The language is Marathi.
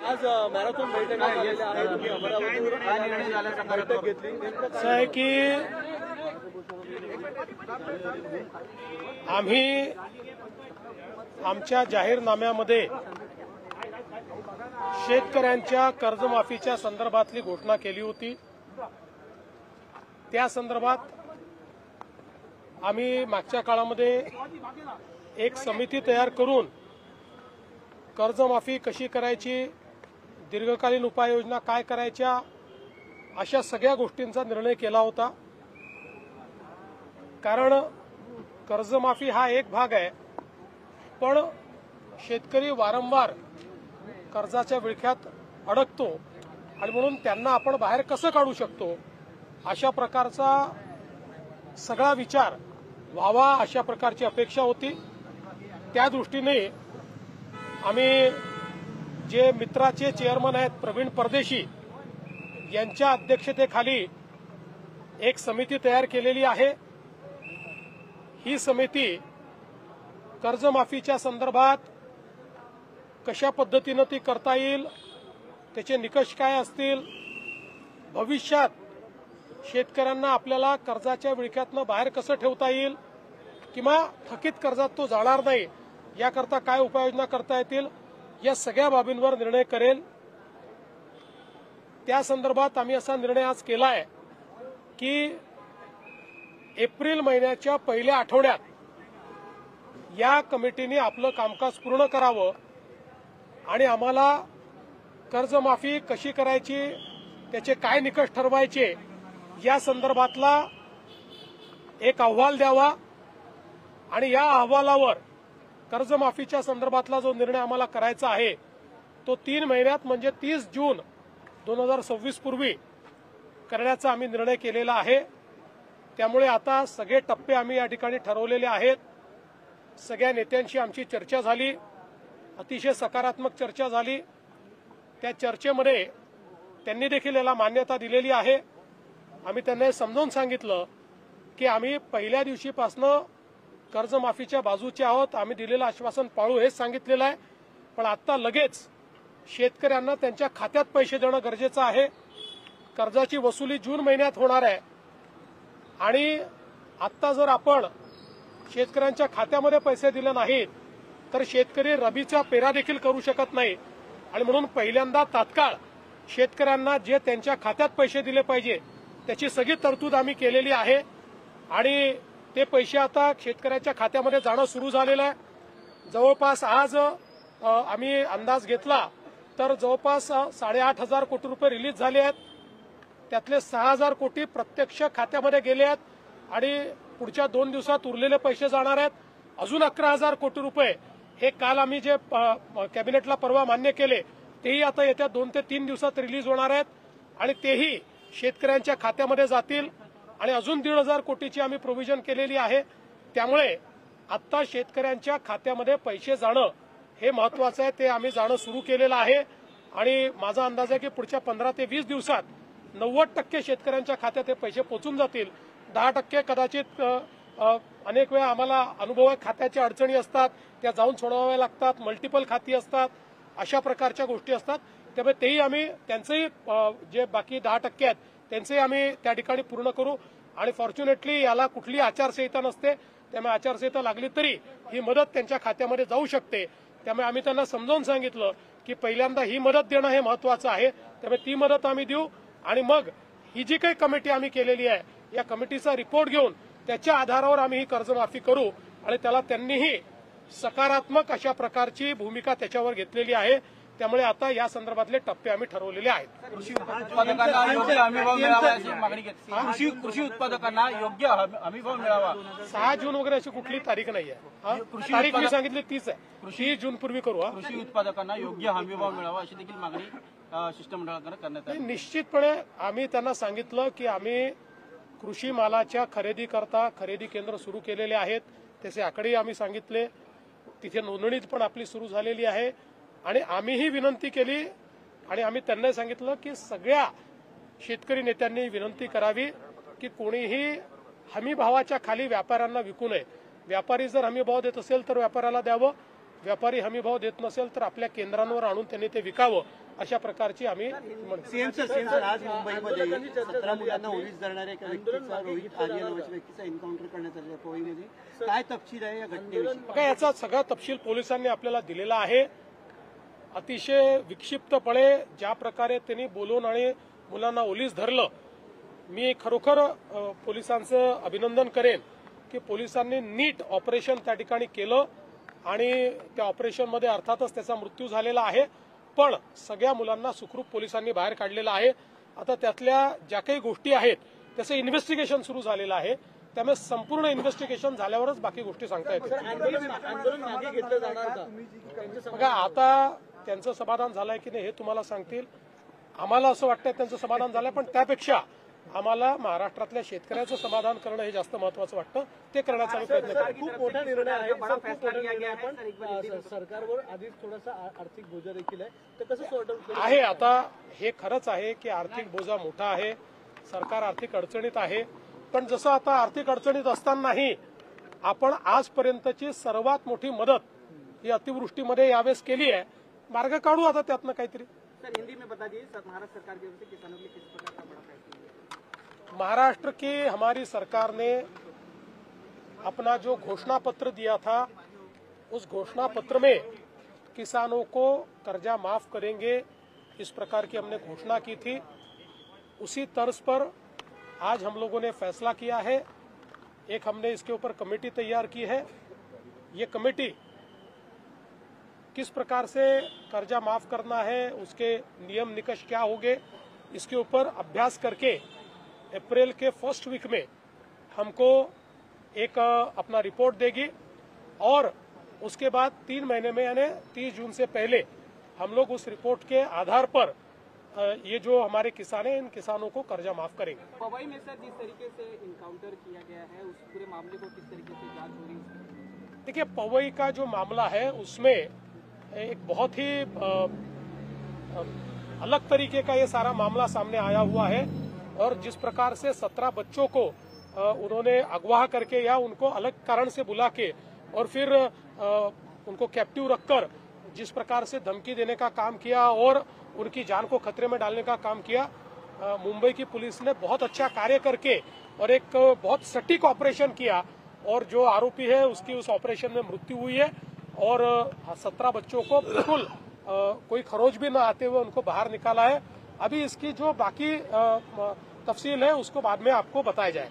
आज मॅरेथॉन बैठक झालेल्या आहेत, तुम्ही अमरावतीवर बैठक घेतली, असं आहे की आम्ही आमच्या जाहीरनाम्यामध्ये शेतकऱ्यांच्या कर्जमाफीच्या संदर्भातली घोषणा केली होती। त्या संदर्भात आम्ही मागच्या काळामध्ये एक समिती तयार करून कर्जमाफी कशी करायची, दीर्घकालीन उपाययोजना काय करायच्या, अशा सगळ्या गोष्टींचा निर्णय केला होता। कारण कर्जमाफी हा एक भाग आहे, पण शेतकरी वारंवार कर्जाच्या विळख्यात अडकतो आणि म्हणून त्यांना आपण बाहेर कसं काढू शकतो अशा प्रकारचा सगळा विचार व्हावा अशा प्रकारची अपेक्षा होती। त्या दृष्टीने आम्ही जे मित्राचे चेअरमन आहेत प्रवीण परदेशी यांच्या अध्यक्षतेखाली एक समिती तयार केलेली आहे। ही समिती कर्जमाफीच्या संदर्भात कशा पद्धतीने ती करता येईल, त्याचे निकष काय असतील, भविष्यात शेतकऱ्यांना आपल्याला कर्जाच्या विळख्यातनं बाहेर कसं ठेवता येईल किंवा थकीत कर्जात तो जाणार नाही याकरता काय उपाययोजना करता येतील, या सगळ्या बाबींवर निर्णय करेल। त्या संदर्भात आम्ही असा निर्णय आज केला आहे की एप्रिल महिन्याच्या पहिल्या आठवड्यात या कमिटीने आपलं कामकाज पूर्ण करावं आणि आम्हाला कर्जमाफी कशी करायची, त्याचे काय निकष ठरवायचे या संदर्भातला एक अहवाल द्यावा आणि या अहवालावर कर्जमाफीच्या संदर्भातला जो निर्णय आम्हाला करायचा आहे तो 3 महिन्यात म्हणजे 30 जून 2026 पूर्वी करण्याचा आम्ही निर्णय केलेला आहे। त्यामुळे आता सगळे टप्पे आम्ही या ठिकाणी ठरवलेले आहेत। सगळ्या नेत्यांशी आमची चर्चा झाली, अतिशय सकारात्मक चर्चा झाली। त्या चर्चेमध्ये त्यांनी देखील याला मान्यता दिलेली आहे। आम्ही त्यांना समजावून सांगितलं की आम्ही पहिल्या दिवशीपासून कर्जमाफीच्या बाजूचे आहोत, आम्ही दिलेलं आश्वासन पाळू हेच सांगितलेलं आहे। पण आता लगेच शेतकऱ्यांना त्यांच्या खात्यात पैसे देणं गरजेचं आहे। कर्जाची वसुली जून महिन्यात होणार आहे आणि आता जर आपण शेतकऱ्यांच्या खात्यामध्ये पैसे दिले नाहीत तर शेतकरी रबीचा पेरा देखील करू शकत नाही आणि म्हणून पहिल्यांदा तात्काळ शेतकऱ्यांना जे त्यांच्या खात्यात पैसे दिले पाहिजे त्याची सगळी तरतूद आम्ही केलेली आहे आणि ते पैसे आता शेतकऱ्याच्या खात्यामध्ये जाणं सुरू झालेलं आहे। जवळपास आज आम्ही अंदाज घेतला तर जवळपास 8,500 कोटी रुपये रिलीज झाले आहेत। त्यातले 6,000 कोटी प्रत्यक्ष खात्यामध्ये गेले आहेत आणि पुढच्या 2 दिवसात उरलेले पैसे जाणार आहेत। अजून 11,000 कोटी रुपये हे काल आम्ही जे कॅबिनेटला परवा मान्य केले तेही आता येत्या 2 ते 3 दिवसात रिलीज होणार आहेत आणि तेही शेतकऱ्यांच्या खात्यामध्ये जातील आणि अजून 1,500 कोटीची आम्ही प्रोव्हिजन केलेली आहे। त्यामुळे आता शेतकऱ्यांच्या खात्यामध्ये पैसे जाणं हे महत्वाचं आहे, ते आम्ही जाणं सुरू केलेलं आहे आणि माझा अंदाज आहे की पुढच्या 15 ते 20 दिवसात 90% शेतकऱ्यांच्या खात्यात हे पैसे पोहोचून जातील। 10% कदाचित अनेक वेळा आम्हाला अनुभव आहे, खात्याच्या अडचणी असतात त्या जाऊन सोडवाव्या लागतात, मल्टिपल खाती असतात, अशा प्रकारच्या गोष्टी असतात। त्यामुळे तेही आम्ही त्यांचेही जे बाकी 10% आहेत त्यांचेही आम्ही त्या ठिकाणी पूर्ण करू आणि फॉर्च्युनेटली याला कुठली आचारसंहिता नसते, त्यामुळे आचारसंहिता लागली तरी ही मदत त्यांच्या खात्यामध्ये जाऊ शकते। त्यामुळे आम्ही त्यांना समजावून सांगितलं की पहिल्यांदा ही मदत देणं हे महत्वाचं आहे, त्यामुळे ती मदत आम्ही देऊ आणि मग ही जी काही कमिटी आम्ही केलेली आहे या कमिटीचा रिपोर्ट घेऊन त्याच्या आधारावर आम्ही ही कर्जमाफी करू आणि त्याला त्यांनीही सकारात्मक अशा प्रकारची भूमिका त्याच्यावर घेतलेली आहे। त्यामुळे आता या संदर्भातले टप्पे आम्ही ठरवलेले आहेत। कृषी उत्पादकांना योग्य हमीभाव मिळावा अशी मागणी केली। कृषी उत्पादकांना योग्य हमीभाव मिळावा 6 जून वगैरे अशी कुठली तारीख नाही आहे, तारीख मी सांगितली 30 आहे, 30 जून पूर्वी करू। कृषी उत्पादकांना योग्य हमीभाव मिळावा अशी देखील मागणी शिष्टमंडळाकडे करण्यात आली। निश्चितपणे आम्ही त्यांना सांगितलं की आम्ही कृषी मालाच्या खरेदीकरता खरेदी केंद्र सुरू केलेले आहेत, त्याचे आकडेही आम्ही सांगितले, तिथे नोंदणी पण आपली सुरू झालेली आहे आणि आम्हीही विनंती केली आणि आम्ही त्यांना सांगितलं की सगळ्या शेतकरी नेत्यांनी विनंती करावी की कोणीही हमी भावाच्या खाली व्यापाऱ्यांना विकू नये। व्यापारी जर हमी भाव देत असेल तर व्यापाऱ्याला द्यावं, व्यापारी हमीभाव देत नसेल तर आपल्या केंद्रांवर आणून त्यांनी ते विकावं, अशा प्रकारची आम्ही सीएम सर आज मुंबईमध्ये 17 मुलांना ओलीस धरणाऱ्या एका व्यक्तीचा, रोहित आर्य नावाच्या व्यक्तीचा एन्काउंटर करण्यात आलेला आहे पवईमध्ये. काय तपशील आहे या घटनेविषयी? बघा, याचा सगळा तपशील पोलिसांनी आपल्याला दिलेला आहे. अतिशय विक्षिप्तपणे ज्या प्रकारे त्यांनी बोलून आणि मुलांना ओलीस धरलं, मी खरोखर पोलिसांचं अभिनंदन करेन की पोलिसांनी नीट ऑपरेशन त्या ठिकाणी केलं आणि त्या ऑपरेशनमध्ये अर्थातच त्याचा मृत्यू झालेला आहे, पण सगळ्या मुलांना सुखरूप पोलिसांनी बाहेर काढलेलं आहे. आता त्यातल्या ज्या काही गोष्टी आहेत त्याचं इन्व्हेस्टिगेशन सुरू झालेलं आहे, त्यामुळे संपूर्ण इन्व्हेस्टिगेशन झाल्यावरच बाकी गोष्टी सांगता येतील. आंदोलन मागे घेतलं जाणार का? बघा, आता त्यांचं समाधान झालंय की नाही हे तुम्हाला सांगतील. आम्हाला असं वाटतंय त्यांचं समाधान झालंय, पण त्यापेक्षा आम्हाला महाराष्ट्रातल्या शेतकऱ्याचं समाधान करणं हे जास्त महत्वाचं वाटतं. ते करण्याचा आम्ही प्रयत्न करू. खूप मोठा निर्णय आहे, खूप मोठा निर्णय आहे, पण सरकारवर आधीच थोडासा आर्थिक बोजा देखील आहे, तर कसं सॉर्ट आउट आहे. आता हे खरंच आहे की आर्थिक बोजा मोठा आहे, सरकार आर्थिक अडचणीत आहे, पण जसं आता आर्थिक अडचणीत असतानाही आपण आजपर्यंतची सर्वात मोठी मदत ही अतिवृष्टीमध्ये यावेळेस केली आहे. मार्ग काढू आता त्यातनं काहीतरी. सर, हिंदी में बता दीजिए, महाराष्ट्र सरकार की ओर से किसानों के लिए किस प्रकार का बड़ा फैसला है? महाराष्ट्र की हमारी सरकार ने अपना जो घोषणा पत्र दिया था, उस घोषणा पत्र में किसानों को कर्जा माफ करेंगे इस प्रकार की हमने घोषणा की थी. उसी तर्ज पर आज हम लोगों ने फैसला किया है. एक हमने इसके ऊपर कमेटी तैयार की है. ये कमेटी किस प्रकार से कर्जा माफ करना है, उसके नियम निकष क्या होंगे, इसके ऊपर अभ्यास करके अप्रैल के फर्स्ट वीक में हमको एक अपना रिपोर्ट देगी और उसके बाद 3 महीने में यानी 30 जून से पहले हम लोग उस रिपोर्ट के आधार पर ये जो हमारे किसान हैं इन किसानों को कर्जा माफ करेंगे. पवई में सर जिस तरीके से इनकाउंटर किया गया है, उस पूरे मामले को किस तरीके से जांच हो रही है? देखिए, पवई का जो मामला है उसमें एक बहुत ही अलग तरीके का ये सारा मामला सामने आया हुआ है और जिस प्रकार से 17 बच्चों को उन्होंने अगवा करके या उनको अलग कारण से बुला के और फिर उनको कैप्टिव रखकर जिस प्रकार से धमकी देने का काम किया और उनकी जान को खतरे में डालने का काम किया, मुंबई की पुलिस ने बहुत अच्छा कार्य करके और एक बहुत सटीक ऑपरेशन किया और जो आरोपी है उसकी उस ऑपरेशन में मृत्यु हुई है और 17 बच्चों को बिल्कुल कोई खरोच भी न आते हुए उनको बाहर निकाला है. अभी इसकी जो बाकी तफसील है उसको बाद में आपको बताया जाए.